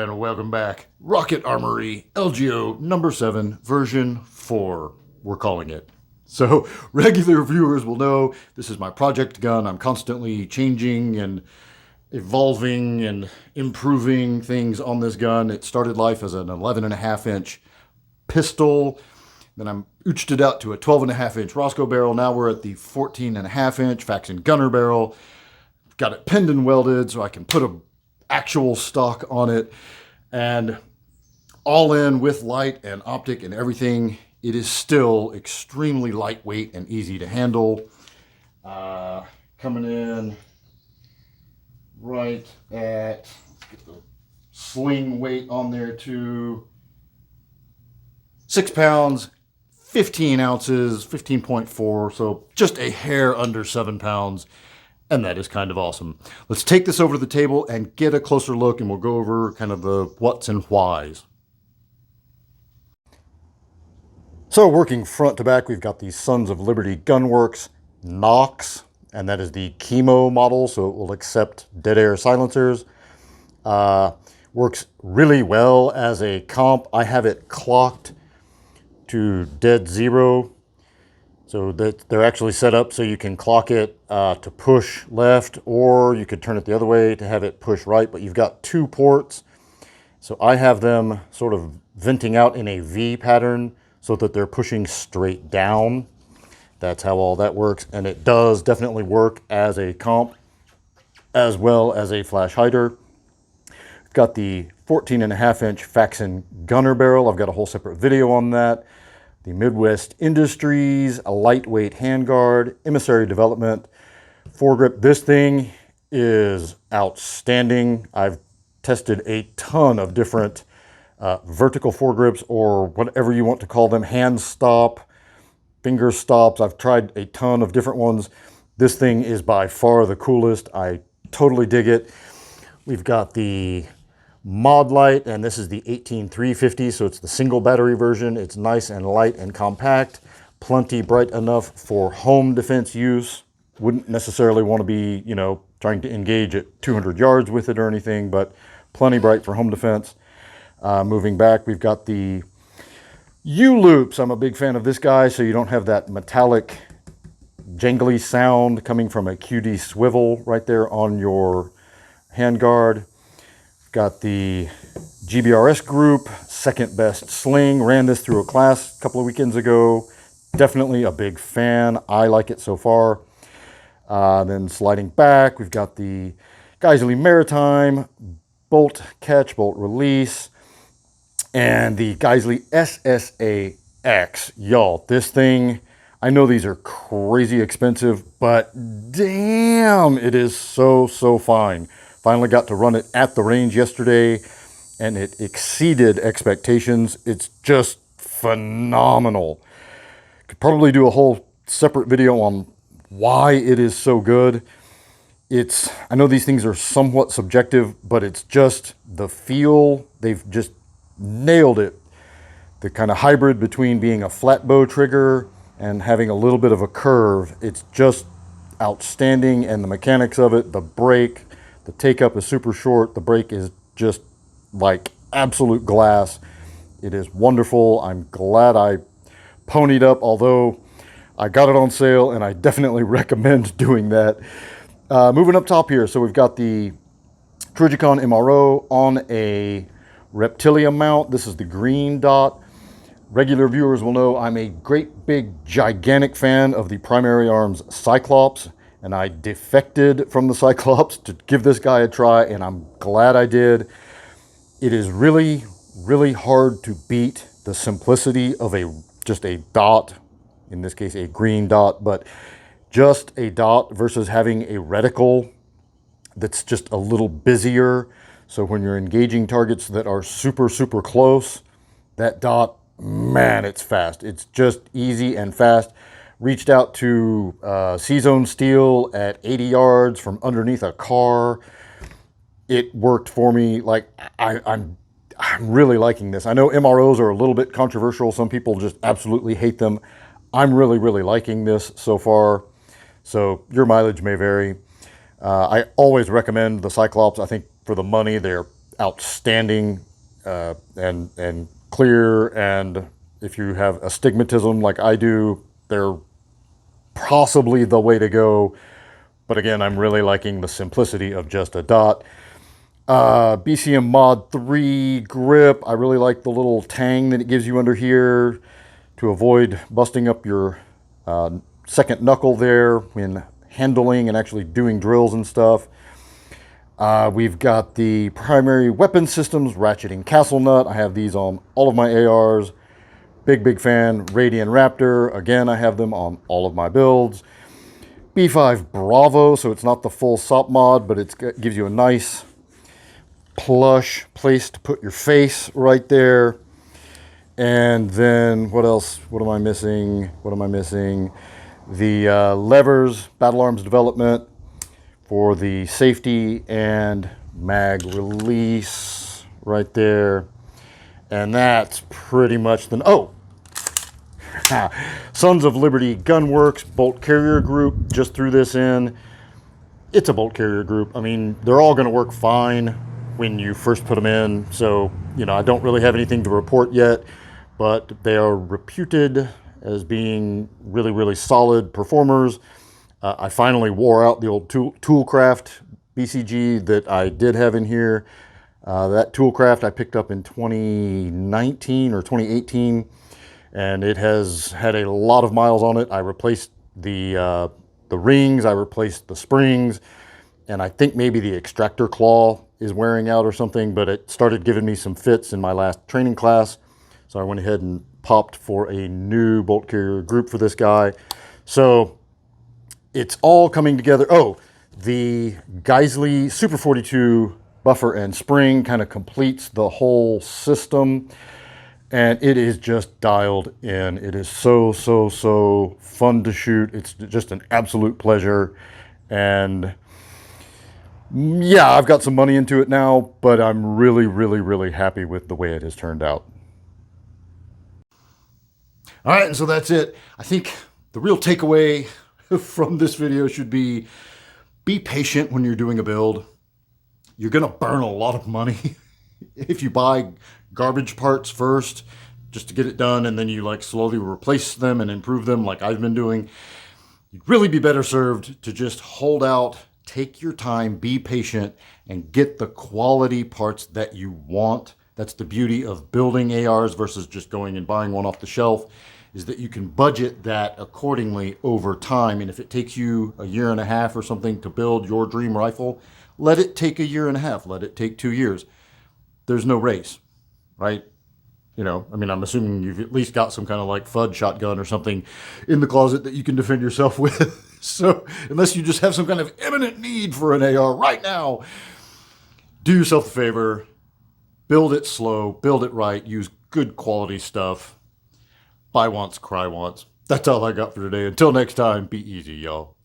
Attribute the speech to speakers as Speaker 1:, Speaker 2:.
Speaker 1: and welcome back. Rocket Armory, LGO number 7, version 4, we're calling it. So regular viewers will know this is my project gun. I'm constantly changing and evolving and improving things on this gun. It started life as an 11.5-inch pistol. Then I ooched it out to a 12.5-inch Roscoe barrel. Now we're at the 14.5-inch Faxon gunner barrel. Got it pinned and welded so I can put a actual stock on it, and all in with light and optic and everything, it is still extremely lightweight and easy to handle. Coming in right at, let's get the sling weight on there too, 6 pounds, 15 ounces, 15.4, so just a hair under 7 pounds. And that is kind of awesome. Let's take this over to the table and get a closer look, and we'll go over kind of the what's and whys. So working front to back, we've got the Sons of Liberty Gunworks Nox, and that is the chemo model, so it will accept dead air silencers. Works really well as a comp. I have it clocked to dead zero. So that they're actually set up so you can clock it to push left, or you could turn it the other way to have it push right, but you've got 2 ports. So I have them sort of venting out in a V pattern so that they're pushing straight down. That's how all that works, and it does definitely work as a comp as well as a flash hider. I've got the 14.5-inch Faxon gunner barrel. I've got a whole separate video on that. The Midwest Industries, a lightweight handguard, Emissary Development, foregrip. This thing is outstanding. I've tested a ton of different vertical foregrips, or whatever you want to call them, hand stop, finger stops. I've tried a ton of different ones. This thing is by far the coolest. I totally dig it. We've got the Mod Light, and this is the 18350, so it's the single battery version. It's nice and light and compact, plenty bright enough for home defense use. Wouldn't necessarily want to be, you know, trying to engage at 200 yards with it or anything, but plenty bright for home defense. Moving back, we've got the U-loops. I'm a big fan of this guy, so you don't have that metallic jangly sound coming from a QD swivel right there on your handguard. Got the GBRS group, second best sling. Ran this through a class a couple of weekends ago. Definitely a big fan. I like it so far. Then sliding back, we've got the Geisley Maritime bolt catch, bolt release, and the Geisley SSA-X. Y'all, this thing, I know these are crazy expensive, but damn, it is so fine. Finally got to run it at the range yesterday, and it exceeded expectations. It's just phenomenal. Could probably do a whole separate video on why it is so good. I know these things are somewhat subjective, but it's just the feel. They've just nailed it. The kind of hybrid between being a flat bow trigger and having a little bit of a curve. It's just outstanding, and the mechanics of it, the brake, the take-up is super short. The brake is just like absolute glass. It is wonderful. I'm glad I ponied up, although I got it on sale, and I definitely recommend doing that. Moving up top here, so we've got the Trigicon MRO on a Reptilia mount. This is the green dot. Regular viewers will know I'm a great big gigantic fan of the Primary Arms Cyclops, and I defected from the Cyclops to give this guy a try, and I'm glad I did. It is really hard to beat the simplicity of just a dot, in this case a green dot, but just a dot versus having a reticle that's just a little busier. So when you're engaging targets that are super close, that dot, man, it's fast. It's just easy and fast. Reached out to C-Zone Steel at 80 yards from underneath a car. It worked for me. Like, I'm really liking this. I know MROs are a little bit controversial. Some people just absolutely hate them. I'm really liking this so far. So your mileage may vary. I always recommend the Cyclops. I think for the money, they're outstanding and clear. And if you have astigmatism like I do, they're possibly the way to go. But again, I'm really liking the simplicity of just a dot. BCM Mod 3 grip. I really like the little tang that it gives you under here to avoid busting up your second knuckle there when handling and actually doing drills and stuff. We've got the primary weapon systems, ratcheting castle nut. I have these on all of my ARs. Big fan. Radian Raptor. Again, I have them on all of my builds. B5 Bravo, so it's not the full SOP mod, but it gives you a nice plush place to put your face right there. And then what else? What am I missing? The levers, Battle Arms Development for the safety and mag release right there. And that's pretty much the... Oh! Sons of Liberty Gunworks bolt carrier group. Just threw this in. It's a bolt carrier group. I mean, they're all going to work fine when you first put them in. So, you know, I don't really have anything to report yet, but they are reputed as being really solid performers. I finally wore out the old Toolcraft BCG that I did have in here. That Toolcraft I picked up in 2019 or 2018. And it has had a lot of miles on it. I replaced the rings, I replaced the springs, and I think maybe the extractor claw is wearing out or something, but it started giving me some fits in my last training class. So I went ahead and popped for a new bolt carrier group for this guy. So it's all coming together. Oh, the Geisley Super 42 buffer and spring kind of completes the whole system. And it is just dialed in. It is so fun to shoot. It's just an absolute pleasure. And yeah, I've got some money into it now, but I'm really happy with the way it has turned out. All right, and so that's it. I think the real takeaway from this video should be patient when you're doing a build. You're gonna burn a lot of money if you buy garbage parts first just to get it done, and then you like slowly replace them and improve them like I've been doing. You'd really be better served to just hold out, take your time, be patient, and get the quality parts that you want. That's the beauty of building ARs versus just going and buying one off the shelf, is that you can budget that accordingly over time. And if it takes you a year and a half or something to build your dream rifle, let it take a year and a half, let it take 2 years. There's no race. Right? You know, I mean, I'm assuming you've at least got some kind of like FUD shotgun or something in the closet that you can defend yourself with. So unless you just have some kind of imminent need for an AR right now, do yourself a favor, build it slow, build it right, use good quality stuff. Buy once, cry once. That's all I got for today. Until next time, be easy, y'all.